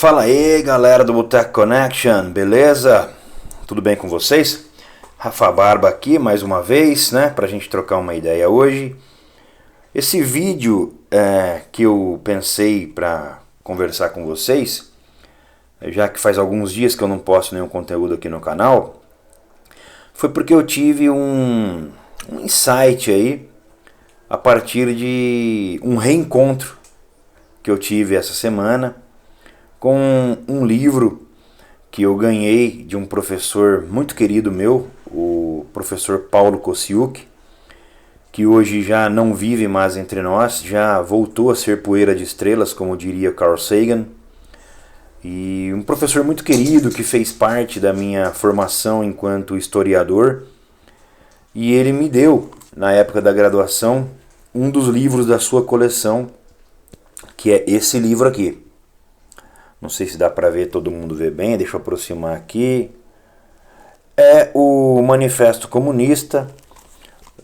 Fala aí, galera do Boteco Connection, beleza? Tudo bem com vocês? Rafa Barba aqui mais uma vez, né, pra gente trocar uma ideia hoje. Esse vídeo que eu pensei pra conversar com vocês, já que faz alguns dias que eu não posto nenhum conteúdo aqui no canal, foi porque eu tive um insight aí a partir de um reencontro que eu tive essa semana com um livro que eu ganhei de um professor muito querido meu, o professor Paulo Kosiuk, que hoje já não vive mais entre nós, já voltou a ser poeira de estrelas, como diria Carl Sagan. E um professor muito querido que fez parte da minha formação enquanto historiador. E ele me deu, na época da graduação, um dos livros da sua coleção, que é esse livro aqui. Não sei se dá para ver, todo mundo vê bem, deixa eu aproximar aqui. É o Manifesto Comunista,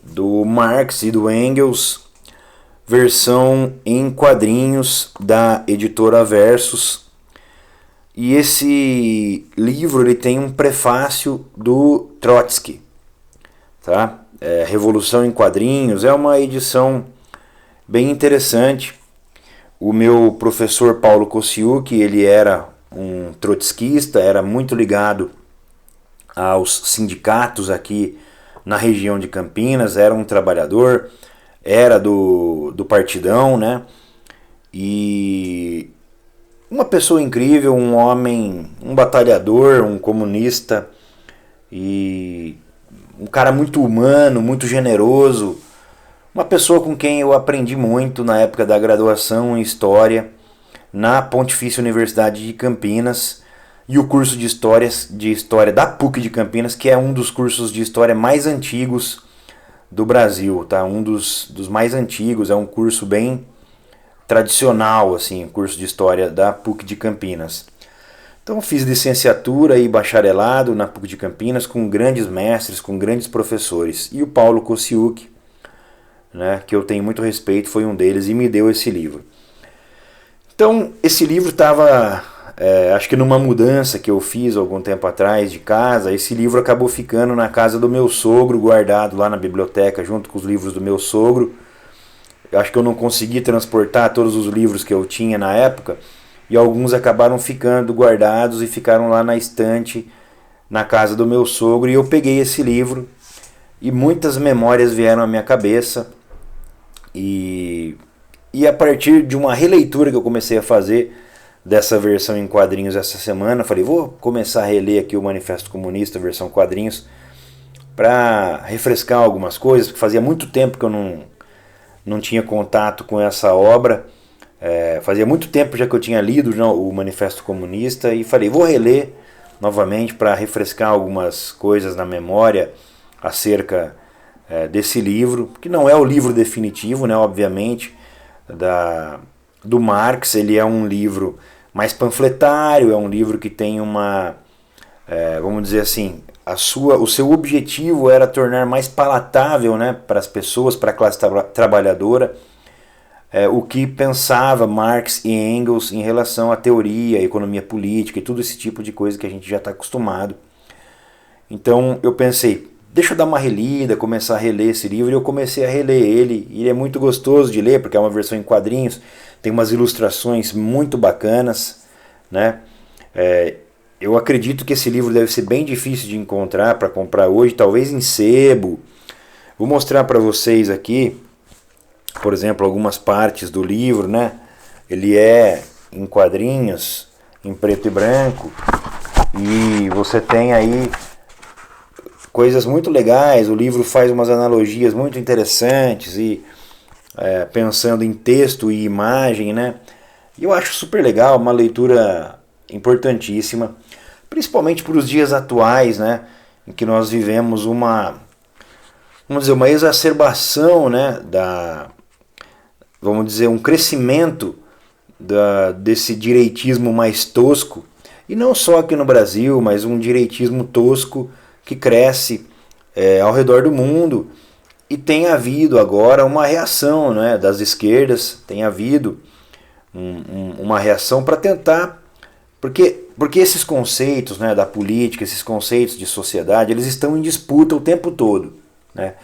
do Marx e do Engels, versão em quadrinhos da editora Versus. E esse livro ele tem um prefácio do Trotsky, tá? Revolução em Quadrinhos, é uma edição bem interessante. O meu professor Paulo Kosiuk, ele era um trotskista, era muito ligado aos sindicatos aqui na região de Campinas, era um trabalhador, era do Partidão, né? E uma pessoa incrível, um homem, um batalhador, um comunista e um cara muito humano, muito generoso. Uma pessoa com quem eu aprendi muito na época da graduação em História, na Pontifícia Universidade de Campinas, e o curso de História da PUC de Campinas, que é um dos cursos de História mais antigos do Brasil, tá? Um dos mais antigos, é um curso bem tradicional, assim, o curso de História da PUC de Campinas. Então fiz licenciatura e bacharelado na PUC de Campinas com grandes mestres, com grandes professores. E o Paulo Kosiuk, né, que eu tenho muito respeito, foi um deles e me deu esse livro. Então, esse livro estava, acho que numa mudança que eu fiz algum tempo atrás de casa, esse livro acabou ficando na casa do meu sogro, guardado lá na biblioteca, junto com os livros do meu sogro. Eu acho que eu não consegui transportar todos os livros que eu tinha na época, e alguns acabaram ficando guardados e ficaram lá na estante, na casa do meu sogro, e eu peguei esse livro, e muitas memórias vieram à minha cabeça. E a partir de uma releitura que eu comecei a fazer dessa versão em quadrinhos essa semana, falei, vou começar a reler aqui o Manifesto Comunista, versão quadrinhos, para refrescar algumas coisas, porque fazia muito tempo que eu não tinha contato com essa obra, fazia muito tempo já que eu tinha lido o Manifesto Comunista, e falei, vou reler novamente para refrescar algumas coisas na memória acerca desse livro, que não é o livro definitivo, né, obviamente, do Marx. Ele é um livro mais panfletário, é um livro que tem uma, vamos dizer assim, o seu objetivo era tornar mais palatável, né, para as pessoas, para a classe trabalhadora, o que pensava Marx e Engels em relação à teoria, à economia política e tudo esse tipo de coisa que a gente já está acostumado. Então eu pensei, deixa eu dar uma relida, começar a reler esse livro, e eu comecei a reler ele, e ele é muito gostoso de ler, porque é uma versão em quadrinhos, tem umas ilustrações muito bacanas, né? Eu acredito que esse livro deve ser bem difícil de encontrar para comprar hoje, talvez em sebo. Vou mostrar para vocês aqui, por exemplo, algumas partes do livro, né? Ele é em quadrinhos, em preto e branco, e você tem aí coisas muito legais. O livro faz umas analogias muito interessantes e pensando em texto e imagem, né? E eu acho super legal, uma leitura importantíssima, principalmente para os dias atuais, né? Em que nós vivemos uma exacerbação, né? Vamos dizer, um crescimento desse direitismo mais tosco, e não só aqui no Brasil, mas um direitismo tosco que cresce ao redor do mundo, e tem havido agora uma reação, né, das esquerdas, tem havido uma reação para tentar Porque esses conceitos, né, da política, esses conceitos de sociedade, eles estão em disputa o tempo todo, né?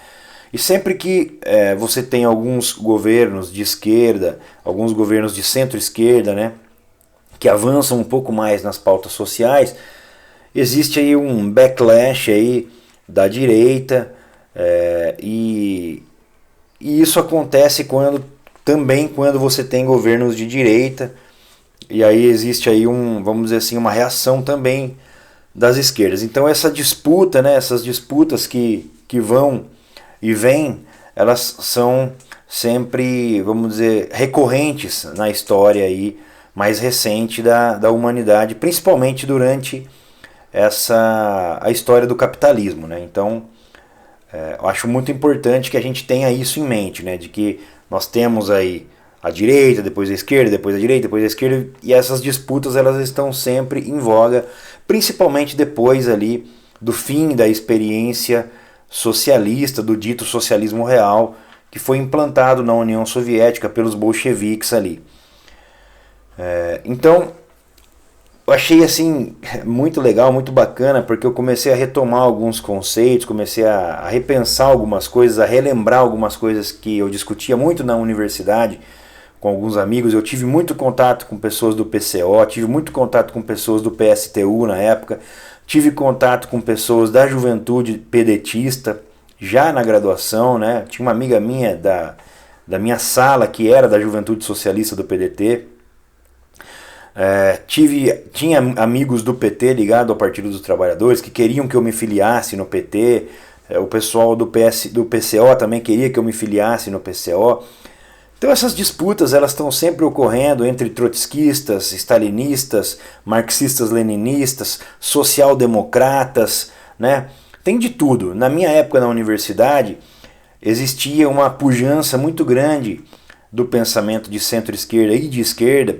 E sempre que você tem alguns governos de esquerda, alguns governos de centro-esquerda, né, que avançam um pouco mais nas pautas sociais, existe aí um backlash aí da direita, e isso acontece também quando você tem governos de direita, e aí existe aí vamos dizer assim, uma reação também das esquerdas. Então essa disputa, né, essas disputas que vão e vêm, elas são sempre, vamos dizer, recorrentes na história aí mais recente da humanidade, principalmente durante a história do capitalismo, né? Então eu acho muito importante que a gente tenha isso em mente, né, de que nós temos aí a direita, depois a esquerda, depois a direita, depois a esquerda, e essas disputas elas estão sempre em voga, principalmente depois ali do fim da experiência socialista, do dito socialismo real, que foi implantado na União Soviética pelos bolcheviques ali. Então, eu achei assim muito legal, muito bacana, porque eu comecei a retomar alguns conceitos, comecei a repensar algumas coisas, a relembrar algumas coisas que eu discutia muito na universidade com alguns amigos. Eu tive muito contato com pessoas do PCO, tive muito contato com pessoas do PSTU na época, tive contato com pessoas da juventude pedetista já na graduação, né? Tinha uma amiga minha da minha sala que era da juventude socialista do PDT. Tinha amigos do PT ligado ao Partido dos Trabalhadores que queriam que eu me filiasse no PT. O pessoal do PCO também queria que eu me filiasse no PCO. Então essas disputas elas estão sempre ocorrendo entre trotskistas, stalinistas, marxistas-leninistas, social-democratas, né? Tem de tudo. Na minha época na universidade existia uma pujança muito grande do pensamento de centro-esquerda e de esquerda,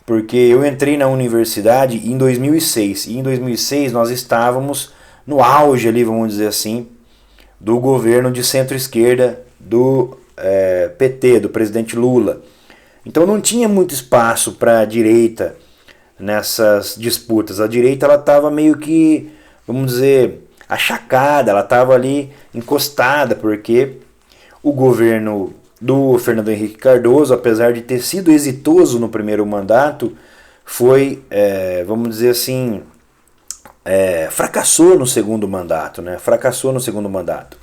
porque eu entrei na universidade em 2006, e em 2006 nós estávamos no auge ali, vamos dizer assim, do governo de centro-esquerda do PT, do presidente Lula. Então não tinha muito espaço para a direita nessas disputas. A direita ela estava meio que, vamos dizer, achacada, ela estava ali encostada, porque o governo do Fernando Henrique Cardoso, apesar de ter sido exitoso no primeiro mandato, foi, vamos dizer assim, fracassou no segundo mandato, né? Fracassou no segundo mandato.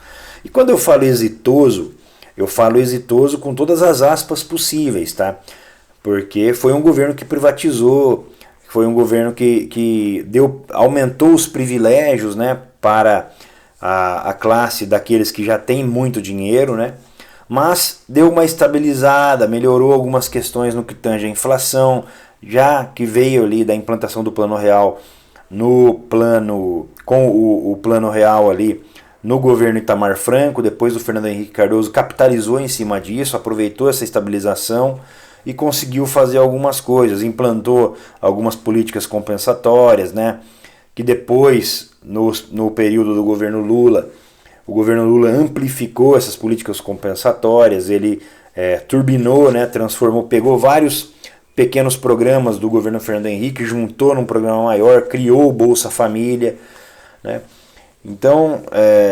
E quando eu falo exitoso com todas as aspas possíveis, tá? Porque foi um governo que privatizou, foi um governo que aumentou os privilégios, né, para a classe daqueles que já têm muito dinheiro, né? Mas deu uma estabilizada, melhorou algumas questões no que tange a inflação, já que veio ali da implantação do Plano Real com o Plano Real ali no governo Itamar Franco. Depois o Fernando Henrique Cardoso capitalizou em cima disso, aproveitou essa estabilização e conseguiu fazer algumas coisas, implantou algumas políticas compensatórias, né? Que depois, no período do governo Lula, o governo Lula amplificou essas políticas compensatórias, ele turbinou, né, transformou, pegou vários pequenos programas do governo Fernando Henrique, juntou num programa maior, criou o Bolsa Família, né? Então,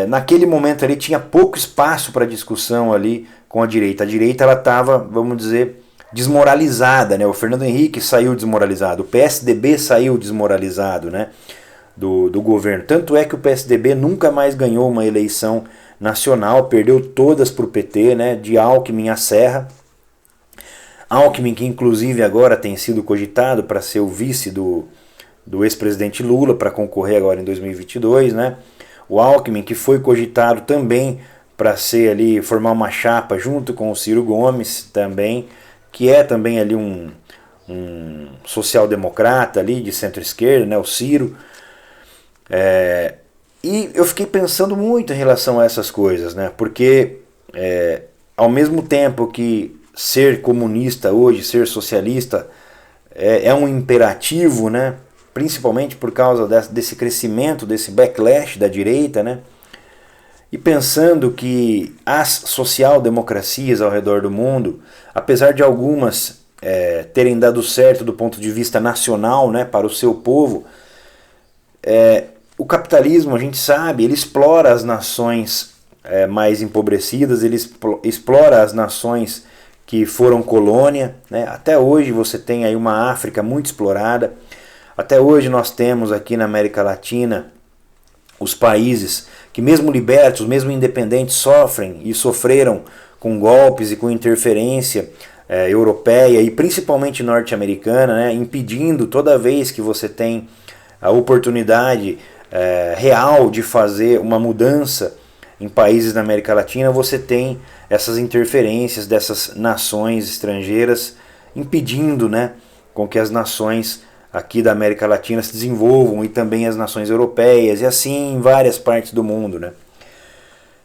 naquele momento ali tinha pouco espaço para discussão ali com a direita. A direita ela estava, vamos dizer, desmoralizada, né? O Fernando Henrique saiu desmoralizado, o PSDB saiu desmoralizado, né, do governo. Tanto é que o PSDB nunca mais ganhou uma eleição nacional, perdeu todas para o PT, né, de Alckmin a Serra. Alckmin, que inclusive agora tem sido cogitado para ser o vice do ex-presidente Lula, para concorrer agora em 2022, né? O Alckmin, que foi cogitado também para ser ali, formar uma chapa junto com o Ciro Gomes também, que é também ali um social-democrata ali de centro-esquerda, né, o Ciro. E eu fiquei pensando muito em relação a essas coisas, né? Porque ao mesmo tempo que ser comunista hoje, ser socialista é um imperativo, né? Principalmente por causa desse crescimento, desse backlash da direita, né? E pensando que as social-democracias ao redor do mundo, apesar de algumas terem dado certo do ponto de vista nacional, né, para o seu povo, o capitalismo, a gente sabe, ele explora as nações mais empobrecidas, ele explora as nações que foram colônia, né? Até hoje você tem aí uma África muito explorada. Até hoje nós temos aqui na América Latina os países que, mesmo libertos, mesmo independentes, sofrem e sofreram com golpes e com interferência europeia e principalmente norte-americana, né? Impedindo toda vez que você tem a oportunidade real de fazer uma mudança em países da América Latina, você tem essas interferências dessas nações estrangeiras impedindo, né, com que as nações aqui da América Latina se desenvolvam e também as nações europeias e assim em várias partes do mundo, né?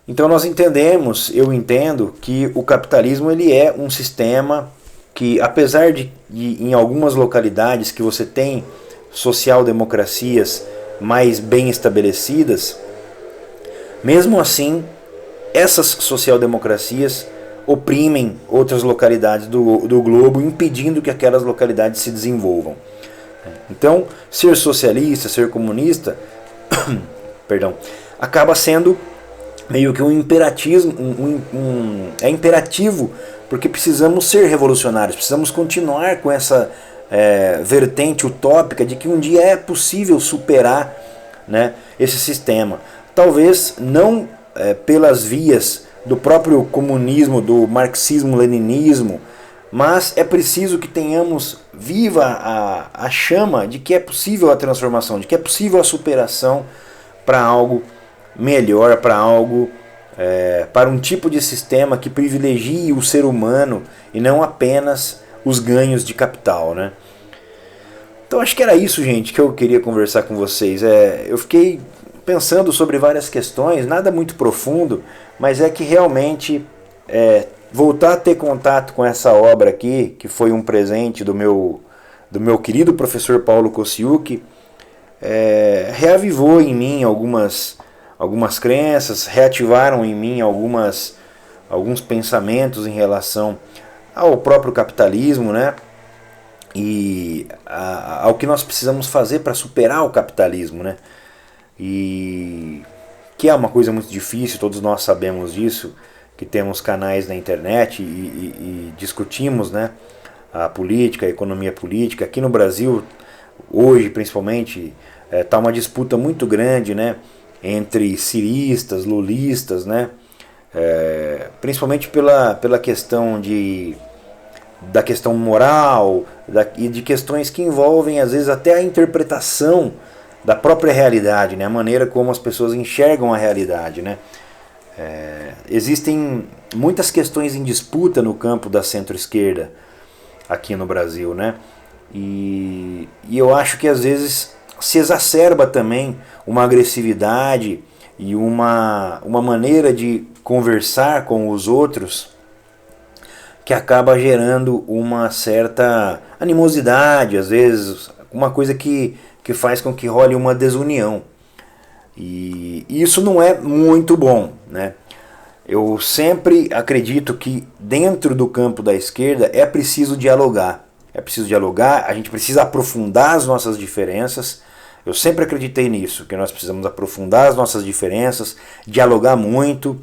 Então nós entendemos, eu entendo que o capitalismo ele é um sistema que, apesar de em algumas localidades que você tem social-democracias mais bem estabelecidas, mesmo assim, essas social-democracias oprimem outras localidades do globo, impedindo que aquelas localidades se desenvolvam. Então, ser socialista, ser comunista, perdão, acaba sendo meio que um imperatismo, é imperativo, porque precisamos ser revolucionários, precisamos continuar com essa vertente utópica de que um dia é possível superar, né, esse sistema. Talvez não pelas vias do próprio comunismo, do marxismo-leninismo, mas é preciso que tenhamos viva a chama de que é possível a transformação, de que é possível a superação para algo melhor, para algo, para um tipo de sistema que privilegie o ser humano e não apenas os ganhos de capital, né? Então acho que era isso, gente, que eu queria conversar com vocês. Eu fiquei pensando sobre várias questões, nada muito profundo, mas é que realmente voltar a ter contato com essa obra aqui, que foi um presente do meu querido professor Paulo Kosiuki, reavivou em mim algumas crenças, reativaram em mim alguns pensamentos em relação ao próprio capitalismo, né? E ao que nós precisamos fazer para superar o capitalismo, né? E que é uma coisa muito difícil, todos nós sabemos disso, que temos canais na internet e discutimos, né, a política, a economia política. Aqui no Brasil, hoje principalmente, está uma disputa muito grande, né, entre ciristas, lulistas, né, principalmente pela questão da questão moral e de questões que envolvem às vezes até a interpretação da própria realidade, né, a maneira como as pessoas enxergam a realidade, né. Existem muitas questões em disputa no campo da centro-esquerda aqui no Brasil, né? E eu acho que às vezes se exacerba também uma agressividade e uma maneira de conversar com os outros que acaba gerando uma certa animosidade, às vezes uma coisa que faz com que role uma desunião. E isso não é muito bom, né? Eu sempre acredito que dentro do campo da esquerda é preciso dialogar. A gente precisa aprofundar as nossas diferenças. Eu sempre acreditei nisso, que nós precisamos aprofundar as nossas diferenças, dialogar muito,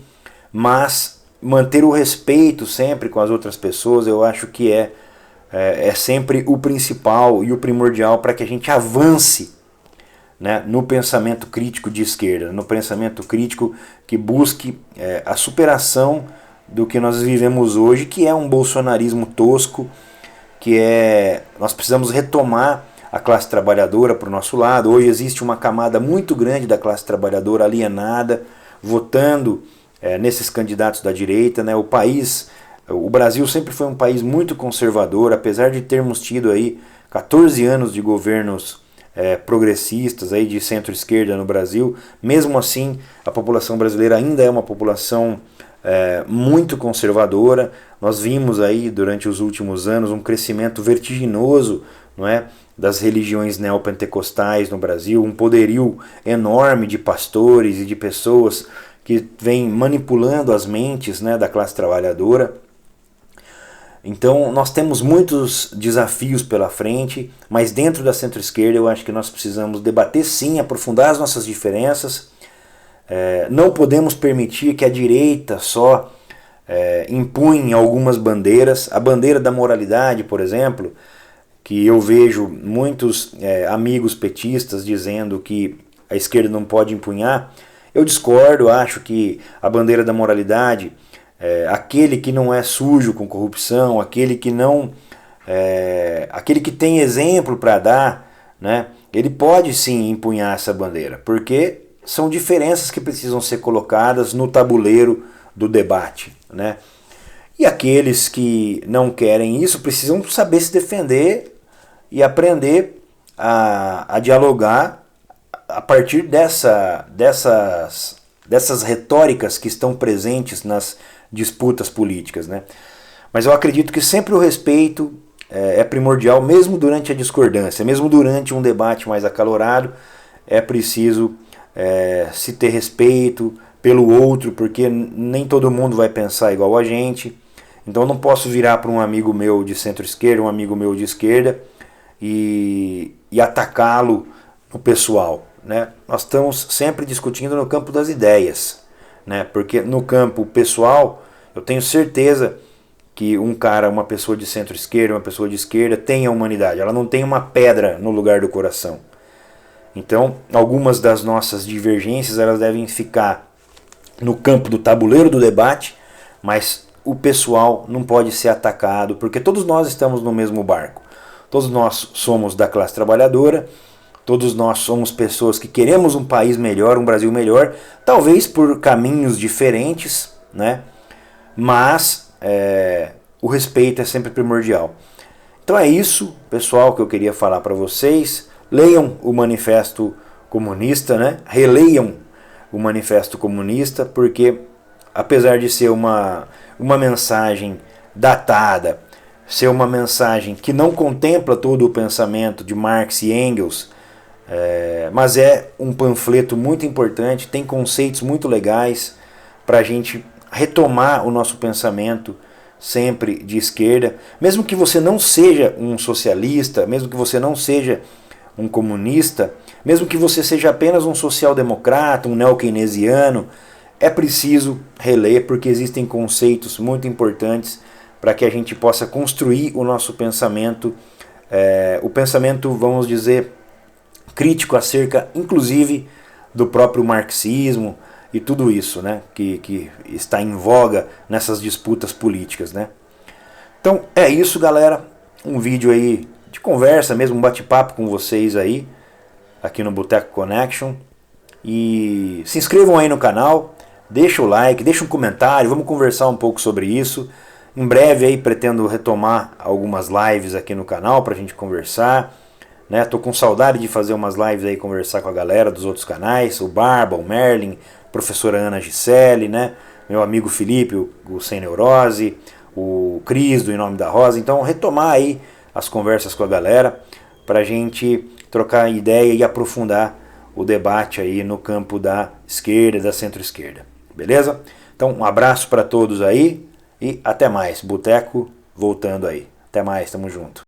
mas manter o respeito sempre com as outras pessoas, eu acho que é sempre o principal e o primordial para que a gente avance, né, no pensamento crítico de esquerda, no pensamento crítico que busque a superação do que nós vivemos hoje, que é um bolsonarismo tosco, nós precisamos retomar a classe trabalhadora para o nosso lado. Hoje existe uma camada muito grande da classe trabalhadora alienada, votando nesses candidatos da direita, né? O Brasil sempre foi um país muito conservador, apesar de termos tido aí 14 anos de governos progressistas aí de centro-esquerda no Brasil. Mesmo assim, a população brasileira ainda é uma população muito conservadora. Nós vimos aí durante os últimos anos um crescimento vertiginoso, não é, das religiões neopentecostais no Brasil, um poderio enorme de pastores e de pessoas que vêm manipulando as mentes, né, da classe trabalhadora. Então nós temos muitos desafios pela frente, mas dentro da centro-esquerda eu acho que nós precisamos debater sim, aprofundar as nossas diferenças. Não podemos permitir que a direita só impunha algumas bandeiras. A bandeira da moralidade, por exemplo, que eu vejo muitos amigos petistas dizendo que a esquerda não pode empunhar. Eu discordo, acho que a bandeira da moralidade, aquele que não é sujo com corrupção, aquele que não, aquele que tem exemplo para dar, né, ele pode sim empunhar essa bandeira, porque são diferenças que precisam ser colocadas no tabuleiro do debate, né? E aqueles que não querem isso precisam saber se defender e aprender a dialogar a partir dessas retóricas que estão presentes nas disputas políticas, né? Mas eu acredito que sempre o respeito é primordial, mesmo durante a discordância, mesmo durante um debate mais acalorado, é preciso se ter respeito pelo outro, porque nem todo mundo vai pensar igual a gente. Então eu não posso virar para um amigo meu de centro-esquerda, um amigo meu de esquerda e atacá-lo no pessoal, né? Nós estamos sempre discutindo no campo das ideias, né? Porque no campo pessoal eu tenho certeza que uma pessoa de centro-esquerda, uma pessoa de esquerda tem a humanidade, ela não tem uma pedra no lugar do coração. Então, algumas das nossas divergências elas devem ficar no campo do tabuleiro do debate, mas o pessoal não pode ser atacado, porque todos nós estamos no mesmo barco. Todos nós somos da classe trabalhadora, todos nós somos pessoas que queremos um país melhor, um Brasil melhor, talvez por caminhos diferentes, né? Mas o respeito é sempre primordial. Então é isso, pessoal, que eu queria falar para vocês. Leiam o Manifesto Comunista, né? Releiam o Manifesto Comunista, porque apesar de ser uma mensagem datada, ser uma mensagem que não contempla todo o pensamento de Marx e Engels, mas é um panfleto muito importante, tem conceitos muito legais para a gente retomar o nosso pensamento sempre de esquerda, mesmo que você não seja um socialista, mesmo que você não seja um comunista, mesmo que você seja apenas um social-democrata, um neo-keynesiano, é preciso reler, porque existem conceitos muito importantes para que a gente possa construir o nosso pensamento, o pensamento, vamos dizer, crítico acerca, inclusive, do próprio marxismo e tudo isso, né, que está em voga nessas disputas políticas, né? Então é isso, galera. Um vídeo aí de conversa mesmo, um bate-papo com vocês aí, aqui no Boteco Connection. E se inscrevam aí no canal, deixa o like, deixa um comentário, vamos conversar um pouco sobre isso. Em breve aí pretendo retomar algumas lives aqui no canal pra gente conversar, né? Tô com saudade de fazer umas lives aí, conversar com a galera dos outros canais, o Barba, o Merlin, professora Ana Giselli, né? Meu amigo Felipe, o Sem Neurose, o Cris do Em Nome da Rosa. Então retomar aí as conversas com a galera pra gente trocar ideia e aprofundar o debate aí no campo da esquerda, da centro-esquerda. Beleza? Então um abraço para todos aí e até mais. Boteco voltando aí. Até mais, tamo junto.